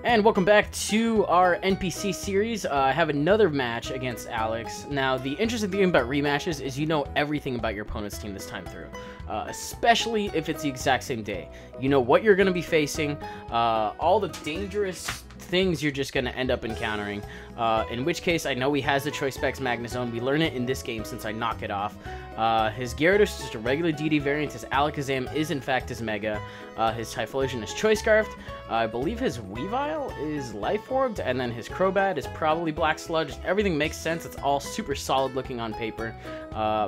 And welcome back to our NPC series. I have another match against Alex. Now, the interesting thing about rematches is you know everything about your opponent's team this time through, especially if it's the exact same day. You know what you're going to be facing, all the dangerous things you're just going to end up encountering, in which case I know he has the Choice Specs Magnezone. We learn it in this game since I knock it off. His Gyarados is just a regular DD variant. His Alakazam is in fact his Mega. His Typhlosion is Choice Scarfed. I believe his Weavile is Life Orbed, and then his Crobat is probably Black Sludge. Everything makes sense. It's all super solid looking on paper.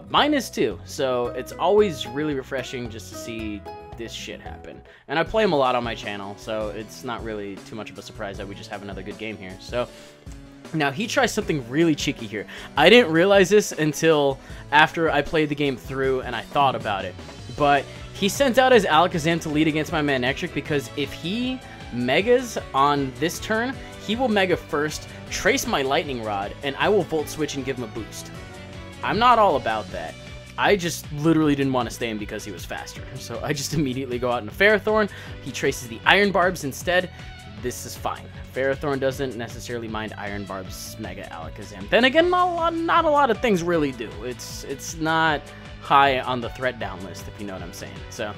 Mine is too, so it's always really refreshing just to see this shit happen. And I play him a lot on my channel, so it's not really too much of a surprise that we just have another good game here. So now he tries something really cheeky here. I didn't realize this until after I played the game through and I thought about it, but he sent out his Alakazam to lead against my Manectric because if he Megas on this turn, he will Mega first, trace my Lightning Rod, and I will Volt Switch and give him a boost. I'm not all about that. I just literally didn't want to stay in because he was faster. So I just immediately go out in a Ferrothorn. He traces the Iron Barbs instead. This is fine. Ferrothorn doesn't necessarily mind Iron Barb's Mega Alakazam. Then again, not a lot of things really do. It's not high on the threat down list, if you know what I'm saying. So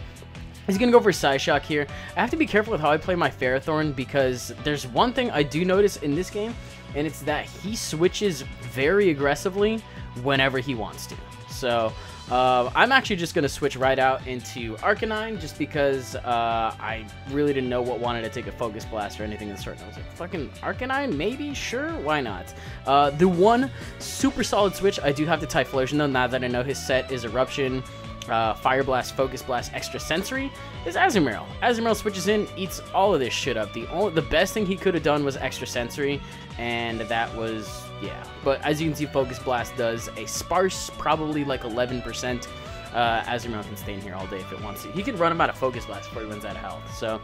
he's going to go for Psyshock here. I have to be careful with how I play my Ferrothorn because there's one thing I do notice in this game, and it's that he switches very aggressively whenever he wants to. So I'm actually just going to switch right out into Arcanine just because I really didn't know what wanted to take a Focus Blast or anything in the start. I was like, fucking Arcanine? Maybe? Sure? Why not? The one super solid switch, I do have the Typhlosion though, now that I know his set is Eruption, Fire Blast, Focus Blast, Extra Sensory, is Azumarill. Azumarill switches in, eats all of this shit up. The best thing he could have done was Extra Sensory, and that was, yeah. But as you can see, Focus Blast does a sparse, probably like 11%. Azumarill can stay in here all day if it wants to. He can run him out of Focus Blast before he runs out of health. So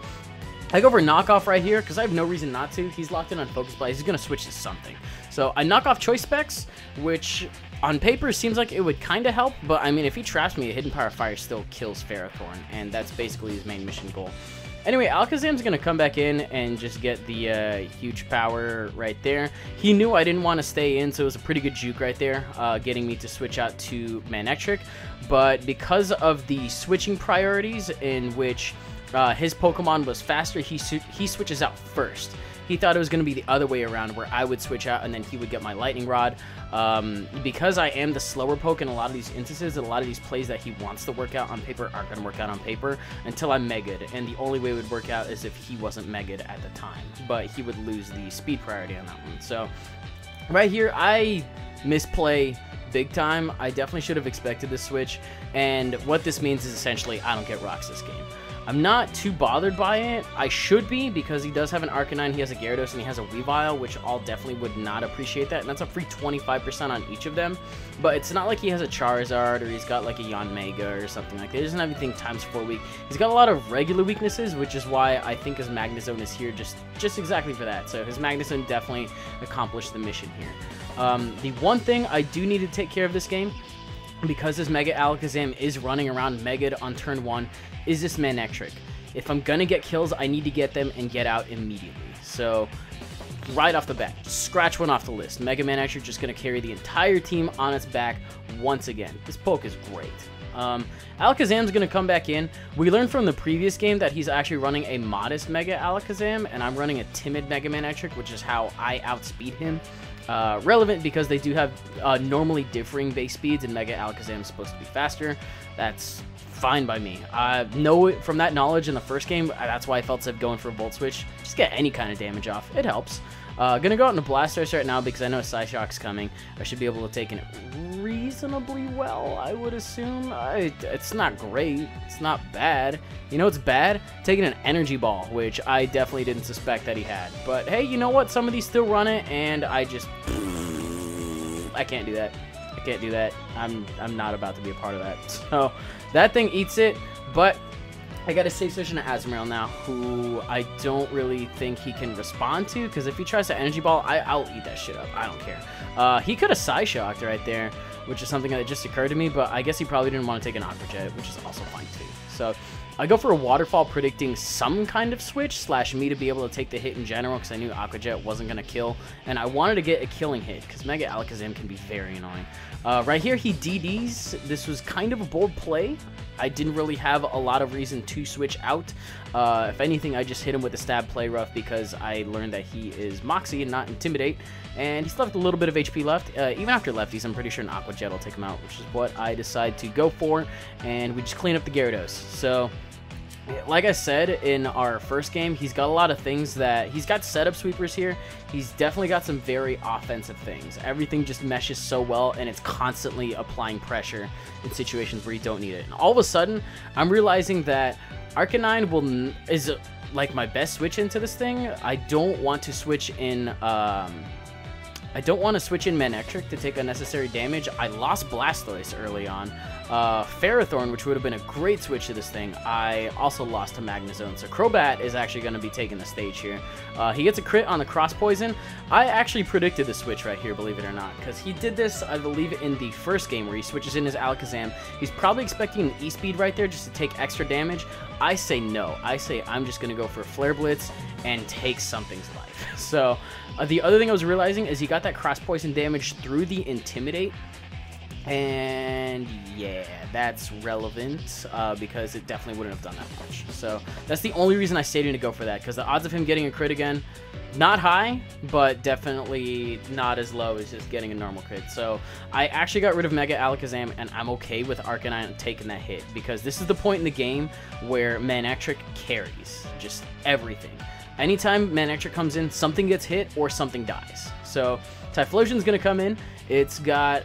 I go for Knockoff right here because I have no reason not to. He's locked in on Focus Blast. He's going to switch to something. So I knock off Choice Specs, which on paper seems like it would kind of help. But I mean, if he traps me, a Hidden Power Fire still kills Ferrothorn. And that's basically his main mission goal. Anyway, Alakazam's going to come back in and just get the huge power right there. He knew I didn't want to stay in, so it was a pretty good juke right there, getting me to switch out to Manectric. But because of the switching priorities in which his Pokemon was faster, he switches out first. He thought it was going to be the other way around where I would switch out and then he would get my Lightning Rod. Because I am the slower poke in a lot of these instances, a lot of these plays that he wants to work out on paper aren't going to work out on paper until I'm Mega'd. And the only way it would work out is if he wasn't Mega'd at the time. But he would lose the speed priority on that one. So right here, I misplay big time. I definitely should have expected this switch. And what this means is essentially I don't get rocks this game. I'm not too bothered by it. I should be because he does have an Arcanine, he has a Gyarados, and he has a Weavile, which all definitely would not appreciate that. And that's a free 25% on each of them. But it's not like he has a Charizard or he's got like a Yanmega or something like that. He doesn't have anything times 4 weak. He's got a lot of regular weaknesses, which is why I think his Magnezone is here just exactly for that. So his Magnezone definitely accomplished the mission here. The one thing I do need to take care of this game, because his Mega Alakazam is running around Mega'd on turn 1, is this Manectric. If I'm gonna get kills, I need to get them and get out immediately. So right off the bat, scratch one off the list. Mega Manectric just gonna carry the entire team on its back once again. This poke is great. Alakazam's gonna come back in. We learned from the previous game that he's actually running a modest Mega Alakazam, and I'm running a timid Mega Manectric, which is how I outspeed him. Relevant because they do have normally differing base speeds, and Mega Alakazam is supposed to be faster. That's fine by me. Know it from that knowledge in the first game. That's why I felt safe going for a Volt Switch. Just get any kind of damage off. It helps. Gonna go out into Blastoise right now because I know Psyshock's coming. I should be able to take it reasonably well, I would assume. It's not great. It's not bad. You know what's bad? Taking an Energy Ball, which I definitely didn't suspect that he had. But hey, you know what? Some of these still run it, and I can't do that. I can't do that. I'm not about to be a part of that. So that thing eats it, but I got a safe switch into Azumarill now, who I don't really think he can respond to, because if he tries to Energy Ball, I'll eat that shit up. I don't care. He could have Psyshocked right there, which is something that just occurred to me, but I guess he probably didn't want to take an Aqua Jet, which is also fine too. So I go for a waterfall predicting some kind of switch slash me to be able to take the hit in general because I knew Aqua Jet wasn't going to kill, and I wanted to get a killing hit because Mega Alakazam can be very annoying. Right here he DDs. This was kind of a bold play. I didn't really have a lot of reason to switch out. If anything, I just hit him with a stab play rough because I learned that he is Moxie and not Intimidate, and he still has a little bit of HP left. Even after lefties, I'm pretty sure an Aqua Jet will take him out, which is what I decide to go for, and we just clean up the Gyarados. So, like I said in our first game, he's got a lot of things that... He's got setup sweepers here. He's definitely got some very offensive things. Everything just meshes so well, and it's constantly applying pressure in situations where you don't need it. And all of a sudden, I'm realizing that Arcanine is like my best switch into this thing. I don't want to switch in... I don't want to switch in Manectric to take unnecessary damage. I lost Blastoise early on. Ferrothorn, which would have been a great switch to this thing, I also lost to Magnezone. So Crobat is actually going to be taking the stage here. He gets a crit on the Cross Poison. I actually predicted the switch right here, believe it or not, because he did this, I believe, in the first game where he switches in his Alakazam. He's probably expecting an E-Speed right there just to take extra damage. I say no. I say I'm just going to go for Flare Blitz and take something's life. So the other thing I was realizing is he got that Cross Poison damage through the Intimidate. And yeah, that's relevant because it definitely wouldn't have done that much. So that's the only reason I stayed in to go for that, because the odds of him getting a crit again, not high, but definitely not as low as just getting a normal crit. So I actually got rid of Mega Alakazam, and I'm okay with Arcanine taking that hit, because this is the point in the game where Manectric carries just everything. Anytime Manectric comes in, something gets hit or something dies. So Typhlosion's going to come in. It's got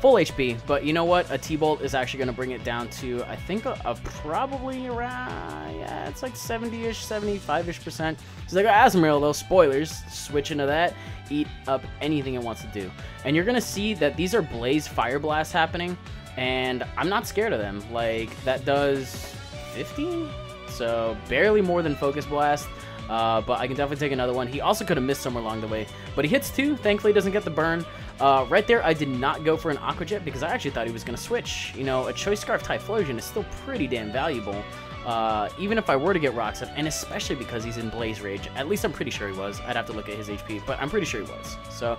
full HP, but you know what? A T-Bolt is actually going to bring it down to, I think, probably around, yeah, it's like 70-ish, 75-ish%. So like Azumarill, though, spoilers, switch into that, eat up anything it wants to do. And you're going to see that these are Blaze Fire Blast happening, and I'm not scared of them. Like, that does 50? So barely more than Focus Blast. But I can definitely take another one. He also could have missed somewhere along the way, but he hits 2. Thankfully, doesn't get the burn. Right there, I did not go for an Aqua Jet because I actually thought he was going to switch. You know, a Choice Scarf Typhlosion is still pretty damn valuable, even if I were to get Rocks Up, and especially because he's in Blaze Rage. At least I'm pretty sure he was. I'd have to look at his HP, but I'm pretty sure he was. So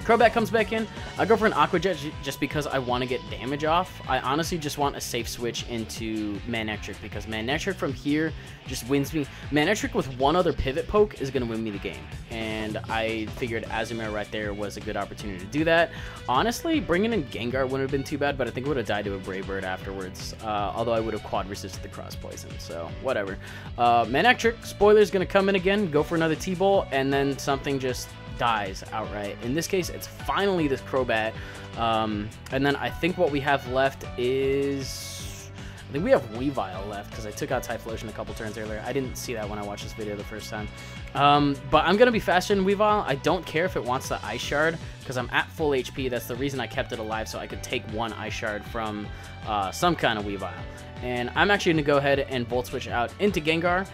Crobat comes back in. I go for an Aqua Jet just because I want to get damage off. I honestly just want a safe switch into Manectric, because Manectric from here just wins me. Manectric with one other pivot poke is going to win me the game, and I figured Azumarill right there was a good opportunity to do that. Honestly, bringing in Gengar wouldn't have been too bad, but I think it would have died to a Brave Bird afterwards, although I would have quad resisted the Cross Poison, so whatever. Manectric, spoiler, is going to come in again, go for another T-Bolt, and then something just dies outright. In this case, it's finally this Crobat. And then I think what we have left is... I think we have Weavile left, because I took out Typhlosion a couple turns earlier. I didn't see that when I watched this video the first time. But I'm going to be faster than Weavile. I don't care if it wants the Ice Shard, because I'm at full HP. That's the reason I kept it alive, so I could take one Ice Shard from some kind of Weavile. And I'm actually going to go ahead and Volt Switch out into Gengar.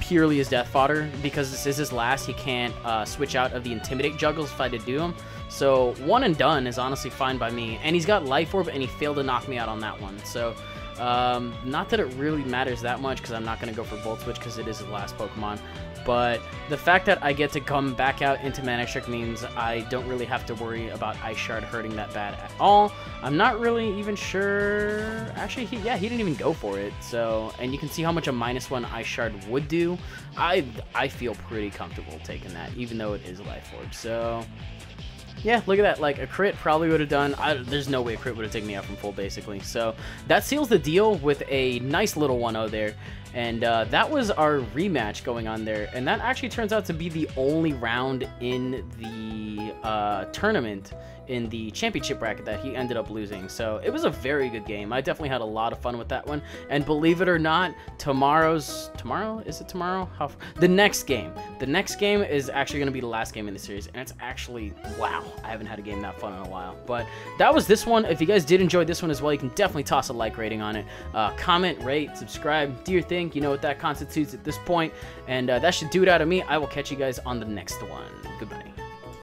Purely as death fodder, because this is his last. He can't switch out of the Intimidate juggles if I did do him, so one and done is honestly fine by me. And he's got Life Orb, and he failed to knock me out on that one, so not that it really matters that much, because I'm not going to go for Volt Switch because it is his last Pokemon. But the fact that I get to come back out into Manectric means I don't really have to worry about Ice Shard hurting that bad at all. I'm not really even sure. Actually, he didn't even go for it. So, and you can see how much a -1 Ice Shard would do. I feel pretty comfortable taking that, even though it is Life Orb. So yeah, look at that. Like, a crit probably would have done... there's no way a crit would have taken me out from full, basically. So that seals the deal with a nice little 1-0 there. And that was our rematch going on there. And that actually turns out to be the only round in the tournament, in the championship bracket, that he ended up losing. So it was a very good game. I definitely had a lot of fun with that one. And believe it or not, tomorrow? Is it tomorrow? The next game is actually going to be the last game in the series. And it's actually, wow, I haven't had a game that fun in a while. But that was this one. If you guys did enjoy this one as well, you can definitely toss a like rating on it. Comment, rate, subscribe, do your thing. You know what that constitutes at this point. And that should do it out of me. I will catch you guys on the next one. Goodbye.